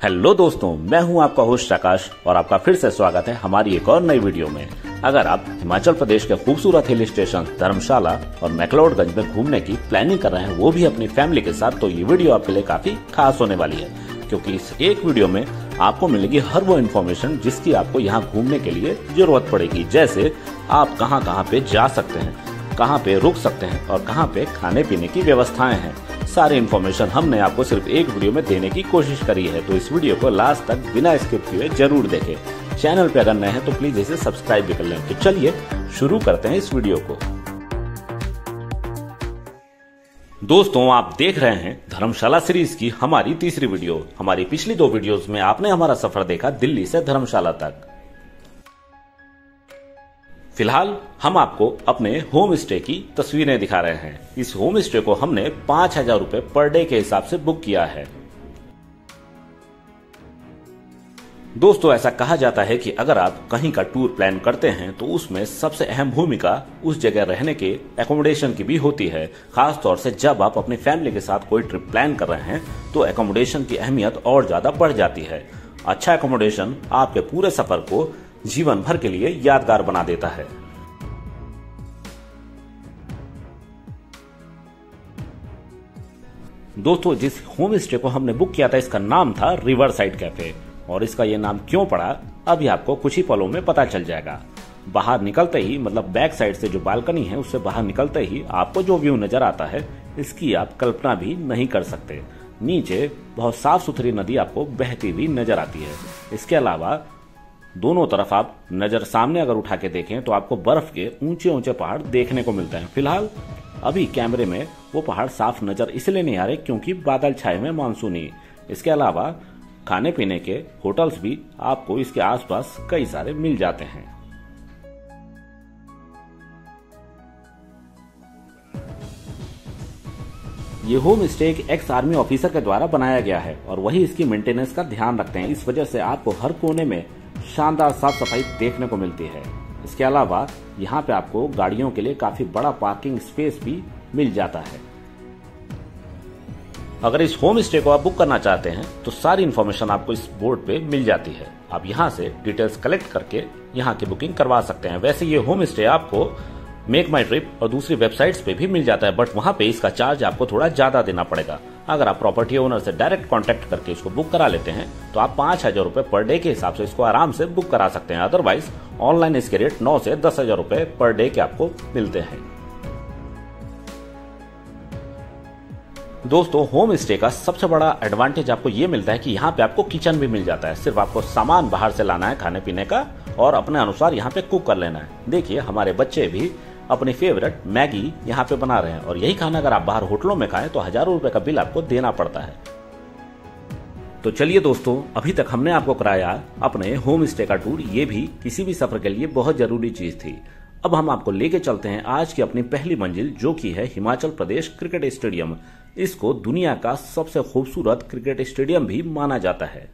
Hello दोस्तों, मैं हूं आपका होस्ट आकाश और आपका फिर से स्वागत है हमारी एक और नई वीडियो में। अगर आप हिमाचल प्रदेश के खूबसूरत हिल स्टेशन धर्मशाला और मैक्लोडगंज में घूमने की प्लानिंग कर रहे हैं, वो भी अपनी फैमिली के साथ, तो ये वीडियो आपके लिए काफी खास होने वाली है, क्योंकि इस एक वीडियो में आपको मिलेगी हर वो इन्फॉर्मेशन जिसकी आपको यहाँ घूमने के लिए जरूरत पड़ेगी। जैसे आप कहाँ कहाँ पे जा सकते हैं, कहाँ पे रुक सकते हैं और कहाँ पे खाने पीने की व्यवस्थाएं हैं। सारी इन्फॉर्मेशन हमने आपको सिर्फ एक वीडियो में देने की कोशिश करी है, तो इस वीडियो को लास्ट तक बिना स्किप किए जरूर देखें। चैनल पे अगर नए हैं तो प्लीज इसे सब्सक्राइब भी कर लें। तो चलिए शुरू करते हैं इस वीडियो को। दोस्तों, आप देख रहे हैं धर्मशाला सीरीज की हमारी तीसरी वीडियो। हमारी पिछली दो वीडियोस में आपने हमारा सफर देखा दिल्ली से धर्मशाला तक। फिलहाल हम आपको अपने होम स्टे की तस्वीरें दिखा रहे हैं। इस होम स्टे को हमने 5,000 रुपए पर डे के हिसाब से बुक किया है। दोस्तों, ऐसा कहा जाता है कि अगर आप कहीं का टूर प्लान करते हैं तो उसमें सबसे अहम भूमिका उस जगह रहने के एकोमोडेशन की भी होती है। खास तौर से जब आप अपनी फैमिली के साथ कोई ट्रिप प्लान कर रहे हैं तो एकोमोडेशन की अहमियत और ज्यादा बढ़ जाती है। अच्छा एकोमोडेशन आपके पूरे सफर को जीवन भर के लिए यादगार बना देता है। दोस्तों, जिस होम स्टे को हमने बुक किया था इसका नाम था रिवर साइड कैफे, और इसका ये नाम क्यों पड़ा अभी आपको कुछ ही पलों में पता चल जाएगा। बाहर निकलते ही, मतलब बैक साइड से जो बालकनी है उससे बाहर निकलते ही आपको जो व्यू नजर आता है इसकी आप कल्पना भी नहीं कर सकते। नीचे बहुत साफ सुथरी नदी आपको बहती हुई नजर आती है। इसके अलावा दोनों तरफ आप नजर सामने अगर उठा के देखें तो आपको बर्फ के ऊंचे ऊंचे पहाड़ देखने को मिलते हैं। फिलहाल अभी कैमरे में वो पहाड़ साफ नजर इसलिए नहीं आ रहे क्योंकि बादल छाए हुए मानसूनी। इसके अलावा खाने पीने के होटल्स भी आपको इसके आसपास कई सारे मिल जाते हैं। ये होम स्टे एक एक्स आर्मी ऑफिसर के द्वारा बनाया गया है और वही इसकी मेंटेनेंस का ध्यान रखते हैं। इस वजह से आपको हर कोने में शानदार साफ सफाई देखने को मिलती है। इसके अलावा यहाँ पे आपको गाड़ियों के लिए काफी बड़ा पार्किंग स्पेस भी मिल जाता है। अगर इस होम स्टे को आप बुक करना चाहते हैं तो सारी इन्फॉर्मेशन आपको इस बोर्ड पे मिल जाती है। आप यहाँ से डिटेल्स कलेक्ट करके यहाँ की बुकिंग करवा सकते हैं। वैसे ये होम स्टे आपको मेक माई ट्रिप और दूसरी वेबसाइट्स पे भी मिल जाता है, बट वहां पे इसका चार्ज आपको थोड़ा ज्यादा देना पड़ेगा। अगर आप प्रॉपर्टी ओनर से डायरेक्ट कांटेक्ट करके इसको बुक करा लेते हैं तो आप 5,000 रुपए पर डे के हिसाब से इसको आराम से बुक करा सकते हैं। अदरवाइज ऑनलाइन इसके रेट 9 से 10,000 रुपए पर डे के आपको मिलते हैं। दोस्तों, होम स्टे का सबसे बड़ा एडवांटेज आपको ये मिलता है कि यहाँ पे आपको किचन भी मिल जाता है। सिर्फ आपको सामान बाहर से लाना है खाने पीने का और अपने अनुसार यहाँ पे कुक कर लेना है। देखिए, हमारे बच्चे भी अपनी फेवरेट मैगी यहाँ पे बना रहे हैं और यही खाना अगर आप बाहर होटलों में खाएं तो हजारों रुपए का बिल आपको देना पड़ता है। तो चलिए दोस्तों, अभी तक हमने आपको कराया अपने होम स्टे का टूर। ये भी किसी भी सफर के लिए बहुत जरूरी चीज थी। अब हम आपको लेके चलते हैं आज की अपनी पहली मंजिल, जो की है हिमाचल प्रदेश क्रिकेट स्टेडियम। इसको दुनिया का सबसे खूबसूरत क्रिकेट स्टेडियम भी माना जाता है।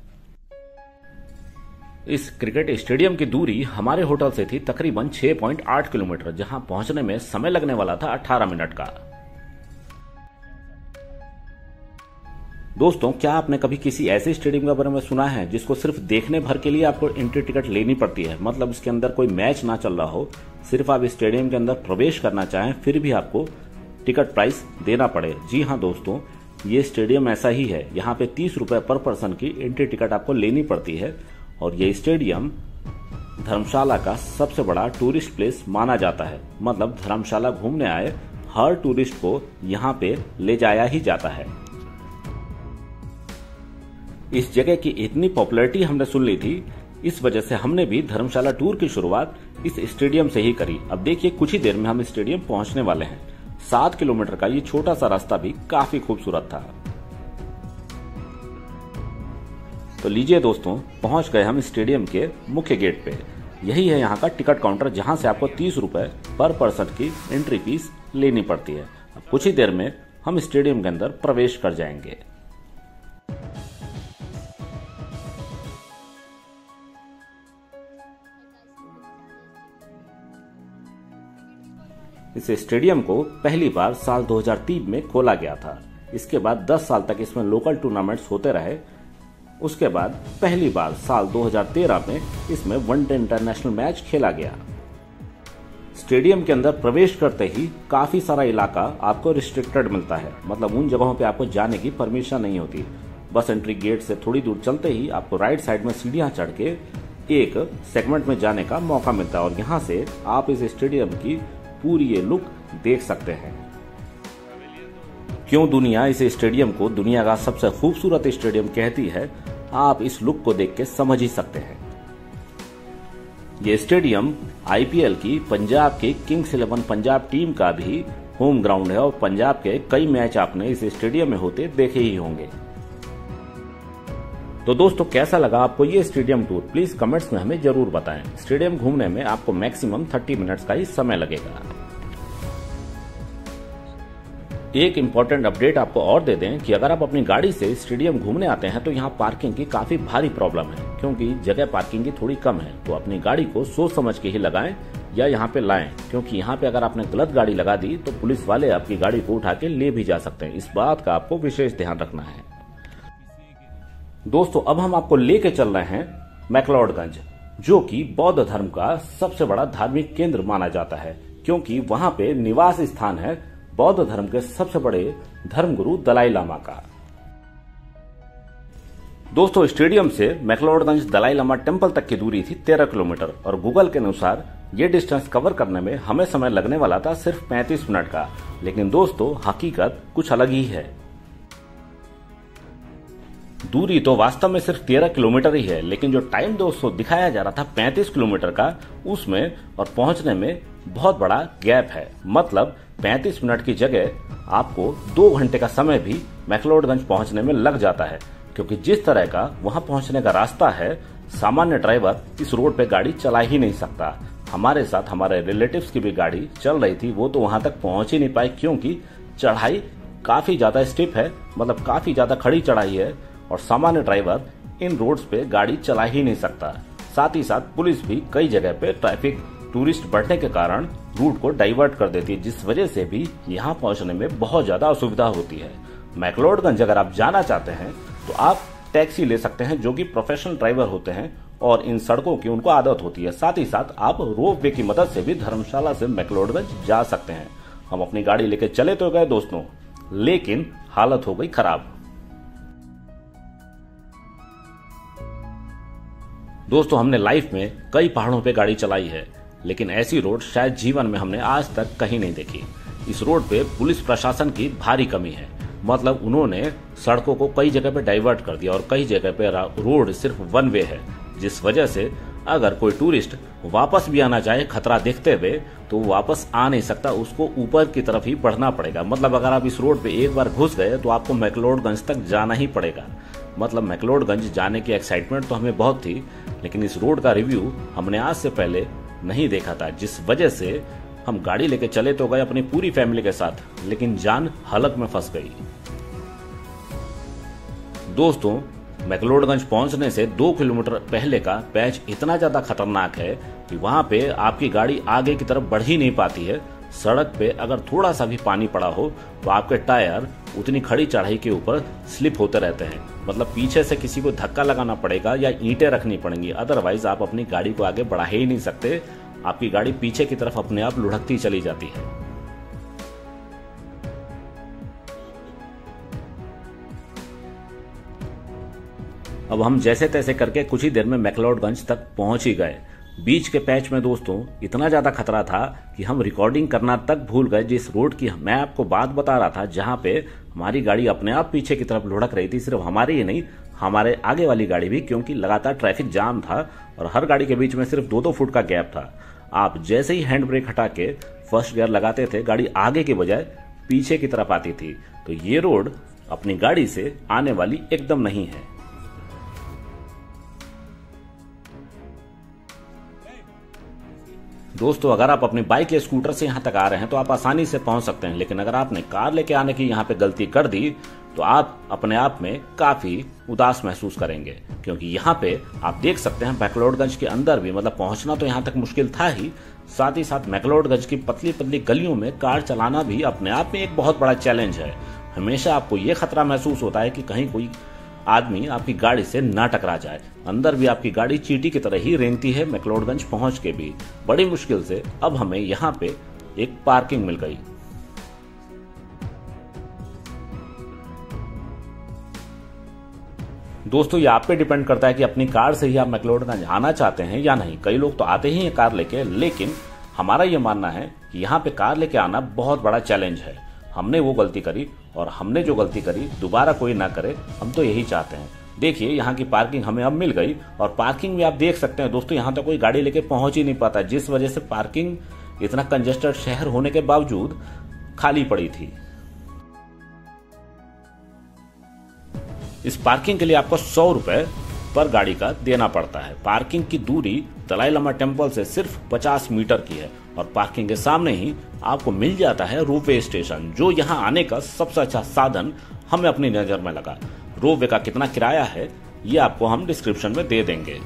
इस क्रिकेट स्टेडियम की दूरी हमारे होटल से थी तकरीबन 6.8 किलोमीटर, जहां पहुंचने में समय लगने वाला था 18 मिनट का। दोस्तों, क्या आपने कभी किसी ऐसे स्टेडियम के बारे में सुना है जिसको सिर्फ देखने भर के लिए आपको एंट्री टिकट लेनी पड़ती है? मतलब इसके अंदर कोई मैच ना चल रहा हो, सिर्फ आप स्टेडियम के अंदर प्रवेश करना चाहें फिर भी आपको टिकट प्राइस देना पड़े। जी हाँ दोस्तों, ये स्टेडियम ऐसा ही है। यहाँ पे 30 रुपए पर पर्सन की एंट्री टिकट आपको लेनी पड़ती है और ये स्टेडियम धर्मशाला का सबसे बड़ा टूरिस्ट प्लेस माना जाता है। मतलब धर्मशाला घूमने आए हर टूरिस्ट को यहाँ पे ले जाया ही जाता है। इस जगह की इतनी पॉपुलैरिटी हमने सुन ली थी, इस वजह से हमने भी धर्मशाला टूर की शुरुआत इस स्टेडियम से ही करी। अब देखिए, कुछ ही देर में हम स्टेडियम पहुंचने वाले हैं। 7 किलोमीटर का ये छोटा सा रास्ता भी काफी खूबसूरत था। तो लीजिए दोस्तों, पहुंच गए हम स्टेडियम के मुख्य गेट पे। यही है यहाँ का टिकट काउंटर, जहां से आपको 30 रुपए पर पर्सन की एंट्री फीस लेनी पड़ती है। अब कुछ ही देर में हम स्टेडियम के अंदर प्रवेश कर जाएंगे। इस स्टेडियम को पहली बार साल 2003 में खोला गया था। इसके बाद 10 साल तक इसमें लोकल टूर्नामेंट्स होते रहे। उसके बाद पहली बार साल 2013 में इसमें वनडे इंटरनेशनल मैच खेला गया। स्टेडियम के अंदर प्रवेश करते ही काफी सारा इलाका आपको रिस्ट्रिक्टेड मिलता है, मतलब उन जगहों पे आपको जाने की परमिशन नहीं होती। बस एंट्री गेट से थोड़ी दूर चलते ही आपको राइट साइड में सीढ़ियां चढ़ के एक सेगमेंट में जाने का मौका मिलता है और यहाँ से आप इस स्टेडियम की पूरी ये लुक देख सकते हैं। क्यों दुनिया इस स्टेडियम को दुनिया का सबसे खूबसूरत स्टेडियम कहती है, आप इस लुक को देख के समझ ही सकते हैं। ये स्टेडियम आईपीएल की पंजाब की किंग्स 11 पंजाब टीम का भी होम ग्राउंड है और पंजाब के कई मैच आपने इस स्टेडियम में होते देखे ही होंगे। तो दोस्तों, कैसा लगा आपको ये स्टेडियम टूर? प्लीज कमेंट्स में हमें जरूर बताएं। स्टेडियम घूमने में आपको मैक्सिमम 30 मिनट्स का ही समय लगेगा। एक इम्पोर्टेंट अपडेट आपको और दे दें कि अगर आप अपनी गाड़ी से स्टेडियम घूमने आते हैं तो यहाँ पार्किंग की काफी भारी प्रॉब्लम है, क्योंकि जगह पार्किंग की थोड़ी कम है। तो अपनी गाड़ी को सोच समझ के ही लगाएं या यहाँ पे लाएं, क्योंकि यहाँ पे अगर आपने गलत गाड़ी लगा दी तो पुलिस वाले आपकी गाड़ी को उठा के ले भी जा सकते हैं। इस बात का आपको विशेष ध्यान रखना है। दोस्तों, अब हम आपको लेके चल रहे हैं मैक्लोडगंज, जो कि बौद्ध धर्म का सबसे बड़ा धार्मिक केंद्र माना जाता है, क्योंकि वहां पे निवास स्थान है बौद्ध धर्म के सबसे बड़े धर्मगुरु दलाई लामा का। दोस्तों, स्टेडियम से मैक्लोडगंज दलाई लामा टेम्पल तक की दूरी थी 13 किलोमीटर और गूगल के अनुसार ये डिस्टेंस कवर करने में हमें समय लगने वाला था सिर्फ 35 मिनट का। लेकिन दोस्तों, हकीकत कुछ अलग ही है। दूरी तो वास्तव में सिर्फ 13 किलोमीटर ही है, लेकिन जो टाइम दोस्तों दिखाया जा रहा था 35 किलोमीटर का, उसमें और पहुंचने में बहुत बड़ा गैप है। मतलब 35 मिनट की जगह आपको 2 घंटे का समय भी मैक्लोडगंज पहुंचने में लग जाता है, क्योंकि जिस तरह का वहां पहुंचने का रास्ता है, सामान्य ड्राइवर इस रोड पे गाड़ी चला ही नहीं सकता। हमारे साथ हमारे रिलेटिव्स की भी गाड़ी चल रही थी, वो तो वहां तक पहुंच ही नहीं पाए, क्योंकि चढ़ाई काफी ज्यादा स्टीप है, मतलब काफी ज्यादा खड़ी चढ़ाई है और सामान्य ड्राइवर इन रोड्स पे गाड़ी चला ही नहीं सकता। साथ ही साथ पुलिस भी कई जगह पे ट्रैफिक टूरिस्ट बढ़ने के कारण रूट को डाइवर्ट कर देती है, जिस वजह से भी यहाँ पहुंचने में बहुत ज्यादा असुविधा होती है। मैक्लोडगंज अगर आप जाना चाहते हैं तो आप टैक्सी ले सकते हैं, जो कि प्रोफेशनल ड्राइवर होते हैं और इन सड़कों की उनको आदत होती है। साथ ही साथ आप रोप वे की मदद से भी धर्मशाला से मैक्लोडगंज जा सकते हैं। हम अपनी गाड़ी लेके चले तो गए दोस्तों, लेकिन हालत हो गई खराब। दोस्तों, हमने लाइफ में कई पहाड़ों पे गाड़ी चलाई है, लेकिन ऐसी रोड शायद जीवन में हमने आज तक कहीं नहीं देखी। इस रोड पे पुलिस प्रशासन की भारी कमी है, मतलब उन्होंने सड़कों को कई जगह पे डाइवर्ट कर दिया और कई जगह पे रोड सिर्फ वन वे है, जिस वजह से अगर कोई टूरिस्ट वापस भी आना चाहे खतरा देखते हुए तो वापस आ नहीं सकता, उसको ऊपर की तरफ ही बढ़ना पड़ेगा। मतलब अगर आप इस रोड पे एक बार घुस गए तो आपको मैक्लोडगंज तक जाना ही पड़ेगा। मतलब मैक्लोडगंज जाने की एक्साइटमेंट तो हमें बहुत थी, लेकिन इस रोड का रिव्यू हमने आज से पहले नहीं देखा था, जिस वजह से हम गाड़ी लेके चले तो गए अपनी पूरी फैमिली के साथ, लेकिन जान हलक में फंस गई। दोस्तों, मैक्लोडगंज पहुंचने से 2 किलोमीटर पहले का पैच इतना ज्यादा खतरनाक है कि वहां पे आपकी गाड़ी आगे की तरफ बढ़ ही नहीं पाती है। सड़क पे अगर थोड़ा सा भी पानी पड़ा हो तो आपके टायर उतनी खड़ी चढ़ाई के ऊपर स्लिप होते रहते हैं। मतलब पीछे से किसी को धक्का लगाना पड़ेगा या ईंटें रखनी पड़ेंगी, अदरवाइज आप अपनी गाड़ी को आगे बढ़ा ही नहीं सकते। आपकी गाड़ी पीछे की तरफ अपने आप लुढ़कती चली जाती है। अब हम जैसे तैसे करके कुछ ही देर में मैक्लोडगंज तक पहुंच ही गए। बीच के पैच में दोस्तों इतना ज्यादा खतरा था कि हम रिकॉर्डिंग करना तक भूल गए। जिस रोड की मैं आपको बात बता रहा था, जहां पे हमारी गाड़ी अपने आप पीछे की तरफ लुढ़क रही थी, सिर्फ हमारी ही नहीं, हमारे आगे वाली गाड़ी भी, क्योंकि लगातार ट्रैफिक जाम था और हर गाड़ी के बीच में सिर्फ 2-2 फुट का गैप था। आप जैसे ही हैंड ब्रेक हटा के फर्स्ट गियर लगाते थे, गाड़ी आगे के बजाय पीछे की तरफ आती थी। तो ये रोड अपनी गाड़ी से आने वाली एकदम नहीं है। दोस्तों, अगर आप अपनी बाइक या स्कूटर से यहाँ तक आ रहे हैं तो आप आसानी से पहुंच सकते हैं, लेकिन अगर आपने कार लेके आने की यहाँ पे गलती कर दी तो आप अपने आप में काफी उदास महसूस करेंगे, क्योंकि यहाँ पे आप देख सकते हैं मैक्लोडगंज के अंदर भी, मतलब पहुंचना तो यहाँ तक मुश्किल था ही, साथ ही साथ मैक्लोडगंज की पतली पतली गलियों में कार चलाना भी अपने आप में एक बहुत बड़ा चैलेंज है। हमेशा आपको ये खतरा महसूस होता है कि कहीं कोई आदमी आपकी गाड़ी से ना टकरा जाए। अंदर भी आपकी गाड़ी चींटी की तरह ही रेंगती है। मैक्लोडगंज पहुंच के भी बड़ी मुश्किल से अब हमें यहाँ पे एक पार्किंग मिल गई। दोस्तों ये आप पे डिपेंड करता है कि अपनी कार से ही आप मैक्लोडगंज आना चाहते हैं या नहीं। कई लोग तो आते ही हैं कार लेके, लेकिन हमारा ये मानना है कि यहाँ पे कार लेके आना बहुत बड़ा चैलेंज है। हमने वो गलती करी और हमने जो गलती करी दोबारा कोई ना करे, हम तो यही चाहते हैं। देखिए यहाँ की पार्किंग हमें अब मिल गई और पार्किंग में आप देख सकते हैं दोस्तों, यहाँ तक कोई गाड़ी लेके पहुंच ही नहीं पाता, जिस वजह से पार्किंग इतना कंजेस्टेड शहर होने के बावजूद खाली पड़ी थी। इस पार्किंग के लिए आपको 100 रुपए पर गाड़ी का देना पड़ता है। पार्किंग की दूरी दलाई लामा टेम्पल से सिर्फ 50 मीटर की है और पार्किंग के सामने ही आपको मिल जाता है रोपवे स्टेशन, जो यहाँ आने का सबसे अच्छा साधन हमें अपनी नजर में लगा। रोपवे का कितना किराया है ये आपको हम डिस्क्रिप्शन में दे देंगे।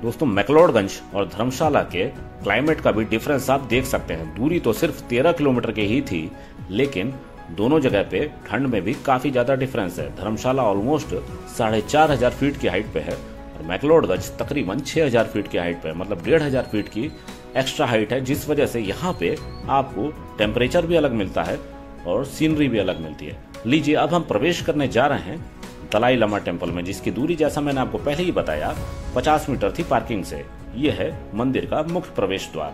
दोस्तों मैक्लोडगंज और धर्मशाला के क्लाइमेट का भी डिफरेंस आप देख सकते हैं। दूरी तो सिर्फ 13 किलोमीटर की ही थी, लेकिन दोनों जगह पे ठंड में भी काफी ज्यादा डिफरेंस है। धर्मशाला ऑलमोस्ट 4500 फीट की हाइट पे है और मैक्लोडगंज तकरीबन 6000 फीट की हाइट पे है, मतलब 1500 फीट की एक्स्ट्रा हाइट है, जिस वजह से यहाँ पे आपको टेम्परेचर भी अलग मिलता है और सीनरी भी अलग मिलती है। लीजिए अब हम प्रवेश करने जा रहे हैं दलाई लामा टेम्पल में, जिसकी दूरी जैसा मैंने आपको पहले ही बताया 50 मीटर थी पार्किंग से। ये है मंदिर का मुख्य प्रवेश द्वार।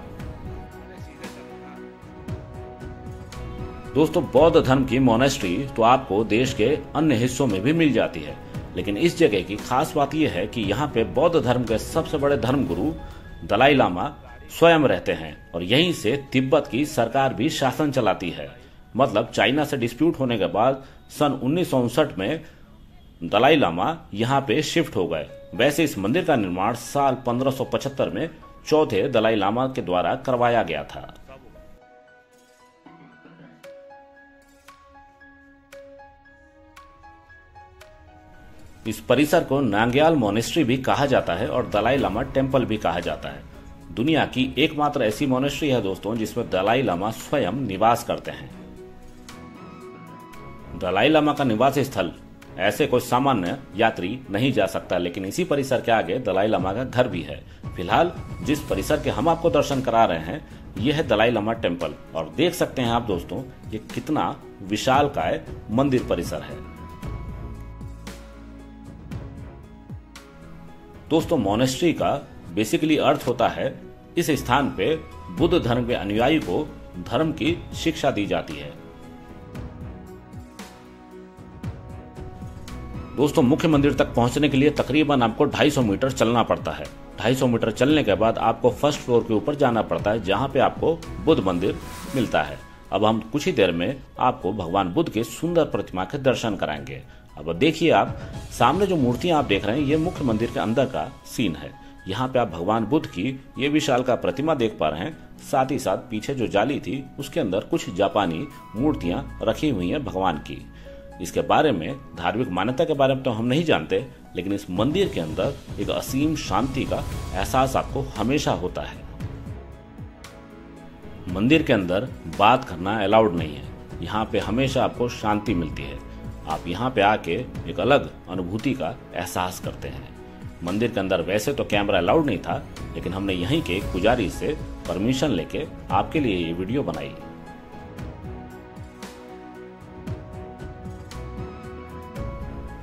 दोस्तों बौद्ध धर्म की मोनेस्ट्री तो आपको देश के अन्य हिस्सों में भी मिल जाती है, लेकिन इस जगह की खास बात यह है कि यहाँ पे बौद्ध धर्म के सबसे बड़े धर्मगुरु दलाई लामा स्वयं रहते हैं और यहीं से तिब्बत की सरकार भी शासन चलाती है। मतलब चाइना से डिस्प्यूट होने के बाद सन 1959 में दलाई लामा यहाँ पे शिफ्ट हो गए। वैसे इस मंदिर का निर्माण साल 1575 में चौथे दलाई लामा के द्वारा करवाया गया था। इस परिसर को नांग्याल मोनेस्ट्री भी कहा जाता है और दलाई लामा टेम्पल भी कहा जाता है। दुनिया की एकमात्र ऐसी मोनेस्ट्री है दोस्तों जिसमें दलाई लामा स्वयं निवास करते हैं। दलाई लामा का निवास स्थल ऐसे कोई सामान्य यात्री नहीं जा सकता, लेकिन इसी परिसर के आगे दलाई लामा का घर भी है। फिलहाल जिस परिसर के हम आपको दर्शन करा रहे हैं यह है दलाई लामा टेम्पल और देख सकते हैं आप दोस्तों ये कितना विशालकाय मंदिर परिसर है। दोस्तों मोनेस्ट्री का बेसिकली अर्थ होता है इस स्थान पे बुद्ध धर्म के अनुयायी को धर्म की शिक्षा दी जाती है। दोस्तों मुख्य मंदिर तक पहुंचने के लिए तकरीबन आपको 250 मीटर चलना पड़ता है। 250 मीटर चलने के बाद आपको फर्स्ट फ्लोर के ऊपर जाना पड़ता है, जहां पे आपको बुद्ध मंदिर मिलता है। अब हम कुछ ही देर में आपको भगवान बुद्ध के सुंदर प्रतिमा के दर्शन कराएंगे। अब देखिए आप सामने जो मूर्तियां आप देख रहे हैं ये मुख्य मंदिर के अंदर का सीन है। यहाँ पे आप भगवान बुद्ध की ये विशाल का प्रतिमा देख पा रहे हैं। साथ ही साथ पीछे जो जाली थी उसके अंदर कुछ जापानी मूर्तियां रखी हुई हैं भगवान की। इसके बारे में धार्मिक मान्यता के बारे में तो हम नहीं जानते, लेकिन इस मंदिर के अंदर एक असीम शांति का एहसास आपको हमेशा होता है। मंदिर के अंदर बात करना अलाउड नहीं है। यहाँ पे हमेशा आपको शांति मिलती है। आप यहाँ पे आके एक अलग अनुभूति का एहसास करते हैं। मंदिर के अंदर वैसे तो कैमरा अलाउड नहीं था, लेकिन हमने यहीं के पुजारी से परमिशन लेके आपके लिए ये वीडियो बनाई।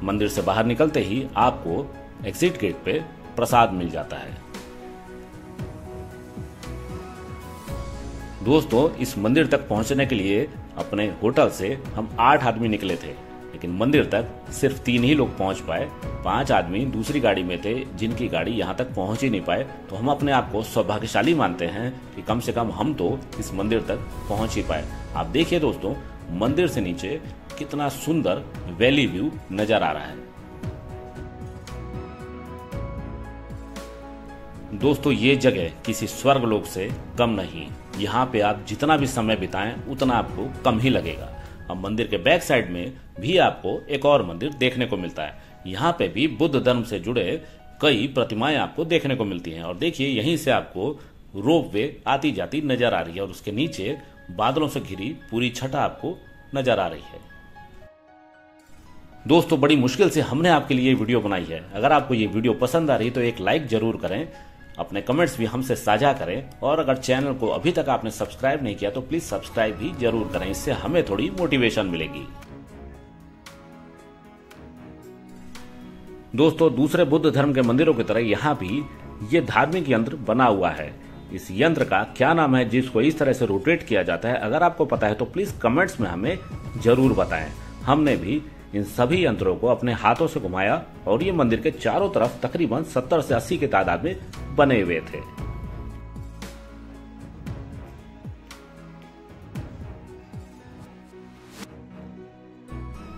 मंदिर से बाहर निकलते ही आपको एग्जिट गेट पे प्रसाद मिल जाता है। दोस्तों इस मंदिर तक पहुंचने के लिए अपने होटल से हम 8 आदमी निकले थे, लेकिन मंदिर तक सिर्फ 3 ही लोग पहुंच पाए। 5 आदमी दूसरी गाड़ी में थे जिनकी गाड़ी यहाँ तक पहुंच ही नहीं पाए। तो हम अपने आप को सौभाग्यशाली मानते हैं कि कम से कम हम तो इस मंदिर तक पहुंच ही पाए। आप देखिए दोस्तों मंदिर से नीचे कितना सुंदर वैली व्यू नजर आ रहा है। दोस्तों ये जगह किसी स्वर्गलोक से कम नहीं। यहाँ पे आप जितना भी समय बिताएं उतना आपको कम ही लगेगा। अब मंदिर के बैक साइड में भी आपको एक और मंदिर देखने को मिलता है। यहाँ पे भी बुद्ध धर्म से जुड़े कई प्रतिमाएं आपको देखने को मिलती हैं। और देखिए यहीं से आपको रोप वे आती जाती नजर आ रही है और उसके नीचे बादलों से घिरी पूरी छटा आपको नजर आ रही है। दोस्तों, बड़ी मुश्किल से हमने आपके लिए वीडियो बनाई है। अगर आपको ये वीडियो पसंद आ रही तो एक लाइक जरूर करें, अपने कमेंट्स भी हमसे साझा करें, और अगर चैनल को अभी तक आपने सब्सक्राइब नहीं किया तो प्लीज सब्सक्राइब भी जरूर करें, इससे हमें थोड़ी मोटिवेशन मिलेगी। दोस्तों, दूसरे बुद्ध धर्म के मंदिरों की तरह यहाँ भी ये धार्मिक यंत्र बना हुआ है। इस यंत्र का क्या नाम है जिसको इस तरह से रोटेट किया जाता है? अगर आपको पता है तो प्लीज कमेंट्स में हमें जरूर बताएं। हमने भी इन सभी यंत्रों को अपने हाथों से घुमाया और ये मंदिर के चारों तरफ तकरीबन 70 से 80 की तादाद में बने हुए थे।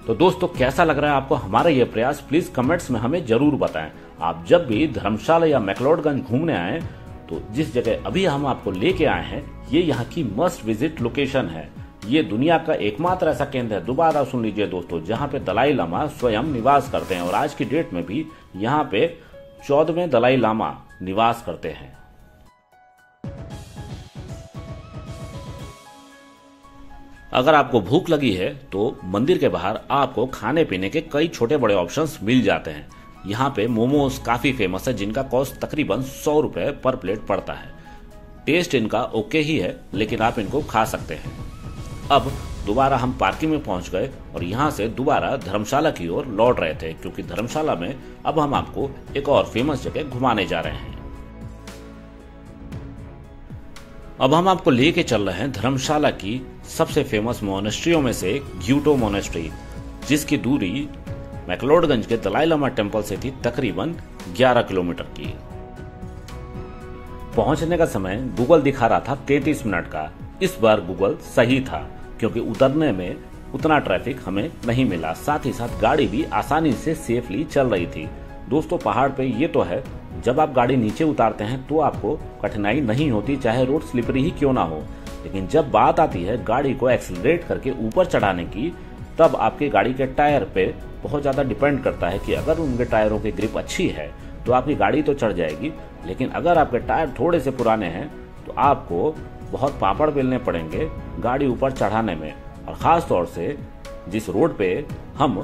तो दोस्तों, कैसा लग रहा है आपको हमारा यह प्रयास? प्लीज कमेंट्स में हमें जरूर बताएं। आप जब भी धर्मशाला या मैक्लोडगंज घूमने आए तो जिस जगह अभी हम आपको लेके आए हैं, ये यहाँ की मस्ट विजिट लोकेशन है। ये दुनिया का एकमात्र ऐसा केंद्र है, दोबारा सुन लीजिए दोस्तों, जहाँ पे दलाई लामा स्वयं निवास करते हैं, और आज की डेट में भी यहाँ पे 14वें दलाई लामा निवास करते हैं। अगर आपको भूख लगी है तो मंदिर के बाहर आपको खाने पीने के कई छोटे बड़े ऑप्शंस मिल जाते हैं। यहाँ पे मोमोज काफी फेमस है, जिनका कॉस्ट तकरीबन 100 रुपए पर प्लेट पड़ता है। टेस्ट इनका ओके ही है, लेकिन आप इनको खा सकते हैं। अब दोबारा हम पार्किंग में पहुंच गए और यहाँ से दोबारा धर्मशाला की ओर लौट रहे थे, क्योंकि धर्मशाला में अब हम आपको एक और फेमस जगह घुमाने जा रहे हैं। अब हम आपको लेके चल रहे हैं धर्मशाला की सबसे फेमस मोनेस्ट्रियों में से ग्यूटो मोनेस्ट्री, जिसकी दूरी मैक्लोडगंज के दलाई लामा टेम्पल से थी तकरीबन 11 किलोमीटर की। पहुंचने का समय गूगल दिखा रहा था 33 मिनट का। इस बार गूगल सही था, क्योंकि उतरने में उतना ट्रैफिक हमें नहीं मिला, साथ ही साथ गाड़ी भी आसानी से सेफली चल रही थी। दोस्तों, पहाड़ पे ये तो है, जब आप गाड़ी नीचे उतारते हैं तो आपको कठिनाई नहीं होती, चाहे रोड स्लिपरी ही क्यों ना हो। लेकिन जब बात आती है गाड़ी को एक्सीलरेट करके ऊपर चढ़ाने की, तब आपके गाड़ी के टायर पे बहुत ज्यादा डिपेंड करता है कि अगर उनके टायरों की ग्रिप अच्छी है तो आपकी गाड़ी तो चढ़ जाएगी, लेकिन अगर आपके टायर थोड़े से पुराने हैं तो आपको बहुत पापड़ बेलने पड़ेंगे गाड़ी ऊपर चढ़ाने में। और खास तौर से जिस रोड पे हम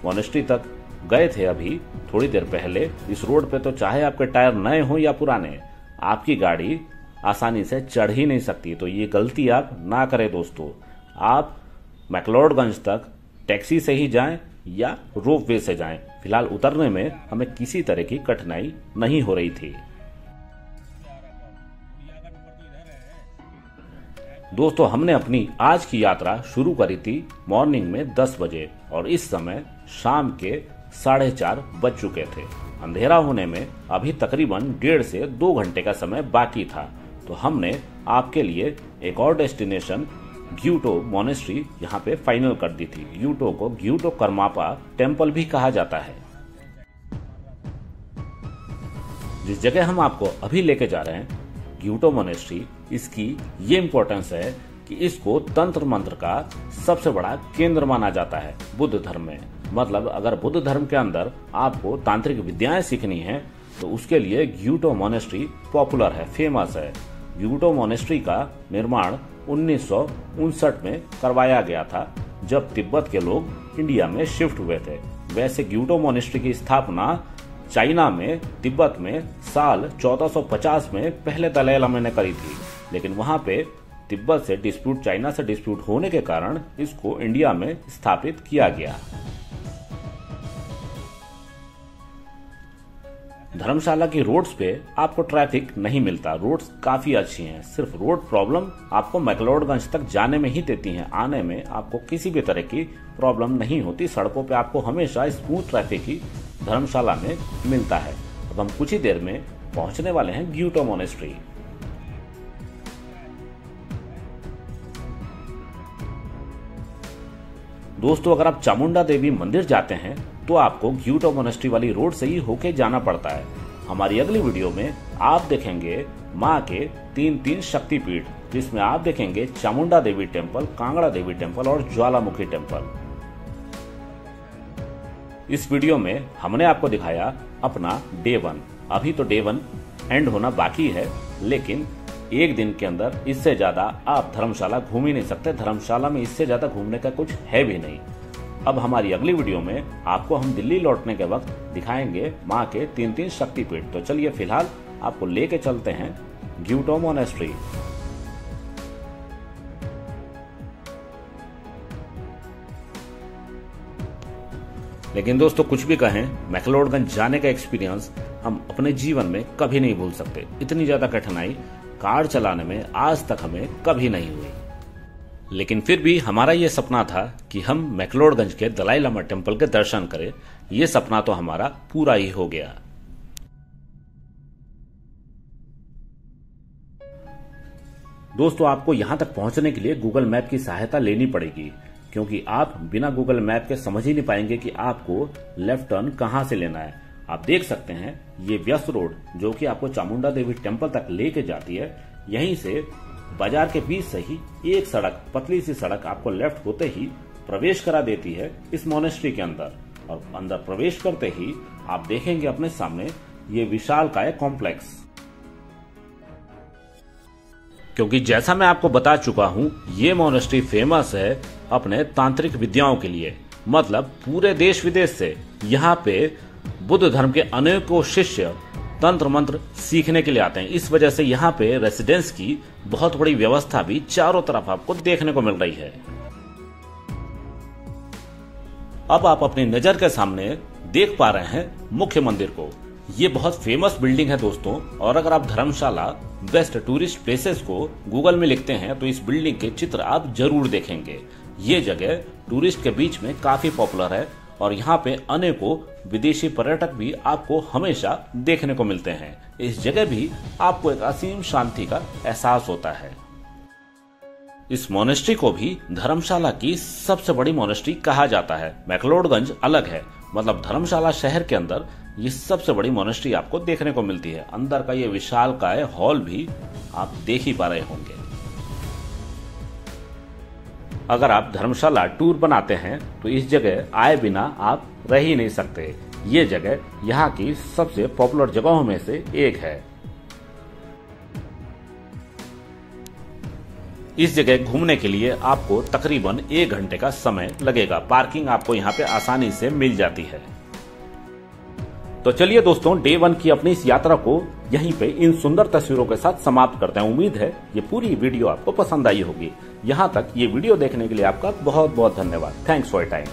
मोनेस्ट्री तक गए थे अभी थोड़ी देर पहले, इस रोड पे तो चाहे आपके टायर नए हो या पुराने, आपकी गाड़ी आसानी से चढ़ ही नहीं सकती। तो ये गलती आप ना करें दोस्तों। आप मैक्लोडगंज तक टैक्सी से ही जाएं या रोपवे से जाएं। फिलहाल उतरने में हमें किसी तरह की कठिनाई नहीं हो रही थी। दोस्तों, हमने अपनी आज की यात्रा शुरू करी थी मॉर्निंग में 10 बजे और इस समय शाम के 4:30 बज चुके थे। अंधेरा होने में अभी तकरीबन 1.5 से 2 घंटे का समय बाकी था। तो हमने आपके लिए एक और डेस्टिनेशन ग्यूटो मोनेस्ट्री यहाँ पे फाइनल कर दी थी। ग्यूटो को ग्यूटो करमापा टेम्पल भी कहा जाता है। जिस जगह हम आपको अभी लेके जा रहे हैं ग्यूटो मोनेस्ट्री, इसकी ये इम्पोर्टेंस है कि इसको तंत्र मंत्र का सबसे बड़ा केंद्र माना जाता है बुद्ध धर्म में। मतलब अगर बुद्ध धर्म के अंदर आपको तांत्रिक विद्याएं सीखनी है तो उसके लिए ग्यूटो मोनेस्ट्री पॉपुलर है, फेमस है। ग्यूटो मोनेस्ट्री का निर्माण 1959 में करवाया गया था, जब तिब्बत के लोग इंडिया में शिफ्ट हुए थे। वैसे ग्यूटो मोनेस्ट्री की स्थापना चाइना में तिब्बत में साल 1450 में पहले दलाई लामा ने करी थी, लेकिन वहां पे तिब्बत से डिस्प्यूट, चाइना से डिस्प्यूट होने के कारण इसको इंडिया में स्थापित किया गया। धर्मशाला की रोड्स पे आपको ट्रैफिक नहीं मिलता, रोड्स काफी अच्छी हैं। सिर्फ रोड प्रॉब्लम आपको मैक्लोडगंज तक जाने में ही देती हैं, आने में आपको किसी भी तरह की प्रॉब्लम नहीं होती। सड़कों पे आपको हमेशा स्मूथ ट्रैफिक ही धर्मशाला में मिलता है। अब हम कुछ ही देर में पहुंचने वाले हैं ग्यूटो मोनेस्ट्री। दोस्तों, अगर आप चामुंडा देवी मंदिर जाते हैं तो आपको ग्यूटो मोनेस्ट्री वाली रोड से ही होके जाना पड़ता है। हमारी अगली वीडियो में आप देखेंगे माँ के 3 शक्तिपीठ, जिसमें आप देखेंगे चामुंडा देवी टेम्पल, कांगड़ा देवी टेम्पल और ज्वालामुखी टेम्पल। इस वीडियो में हमने आपको दिखाया अपना डे 1। अभी तो डे 1 एंड होना बाकी है, लेकिन एक दिन के अंदर इससे ज्यादा आप धर्मशाला घूम ही नहीं सकते। धर्मशाला में इससे ज्यादा घूमने का कुछ है भी नहीं। अब हमारी अगली वीडियो में आपको हम दिल्ली लौटने के वक्त दिखाएंगे माँ के 3 शक्तिपीठ। तो चलिए फिलहाल आपको लेके चलते हैं ग्यूटो मोनेस्ट्री। लेकिन दोस्तों कुछ भी कहें, मैक्लोडगंज जाने का एक्सपीरियंस हम अपने जीवन में कभी नहीं भूल सकते। इतनी ज्यादा कठिनाई कार चलाने में आज तक हमें कभी नहीं हुई। लेकिन फिर भी हमारा ये सपना था कि हम मैक्लोडगंज के दलाई लामा टेम्पल के दर्शन करें। ये सपना तो हमारा पूरा ही हो गया। दोस्तों आपको यहां तक पहुंचने के लिए गूगल मैप की सहायता लेनी पड़ेगी, क्योंकि आप बिना गूगल मैप के समझ ही नहीं पाएंगे कि आपको लेफ्ट टर्न कहां से लेना है। आप देख सकते हैं ये व्यस्त रोड जो कि आपको चामुंडा देवी टेम्पल तक लेके जाती है। यहीं से बाजार के बीच से ही एक सड़क, पतली सी सड़क आपको लेफ्ट होते ही प्रवेश करा देती है इस मोनेस्ट्री के अंदर। और अंदर प्रवेश करते ही आप देखेंगे अपने सामने ये विशालकाय कॉम्प्लेक्स। क्योंकि जैसा मैं आपको बता चुका हूं, ये मोनेस्ट्री फेमस है अपने तांत्रिक विद्याओं के लिए। मतलब पूरे देश विदेश से यहाँ पे बुद्ध धर्म के अनेकों शिष्य तंत्र मंत्र सीखने के लिए आते हैं। इस वजह से यहाँ पे रेसिडेंस की बहुत बड़ी व्यवस्था भी चारों तरफ आपको देखने को मिल रही है। अब आप अपनी नजर के सामने देख पा रहे हैं मुख्य मंदिर को। ये बहुत फेमस बिल्डिंग है दोस्तों, और अगर आप धर्मशाला बेस्ट टूरिस्ट प्लेसेस को गूगल में लिखते हैं तो इस बिल्डिंग के चित्र आप जरूर देखेंगे। ये जगह टूरिस्ट के बीच में काफी पॉपुलर है और यहाँ पे अनेकों विदेशी पर्यटक भी आपको हमेशा देखने को मिलते हैं। इस जगह भी आपको एक असीम शांति का एहसास होता है। इस मोनेस्ट्री को भी धर्मशाला की सबसे बड़ी मोनेस्ट्री कहा जाता है। मैक्लोडगंज अलग है, मतलब धर्मशाला शहर के अंदर ये सबसे बड़ी मोनेस्ट्री आपको देखने को मिलती है। अंदर का ये विशालकाय हॉल भी आप देख ही पा रहे होंगे। अगर आप धर्मशाला टूर बनाते हैं तो इस जगह आए बिना आप रह ही नहीं सकते। ये जगह यहाँ की सबसे पॉपुलर जगहों में से एक है। इस जगह घूमने के लिए आपको तकरीबन 1 घंटे का समय लगेगा। पार्किंग आपको यहाँ पे आसानी से मिल जाती है। तो चलिए दोस्तों, डे 1 की अपनी इस यात्रा को यहीं पे इन सुंदर तस्वीरों के साथ समाप्त करते हैं। उम्मीद है ये पूरी वीडियो आपको पसंद आई होगी। यहाँ तक ये वीडियो देखने के लिए आपका बहुत बहुत धन्यवाद। Thanks for your time.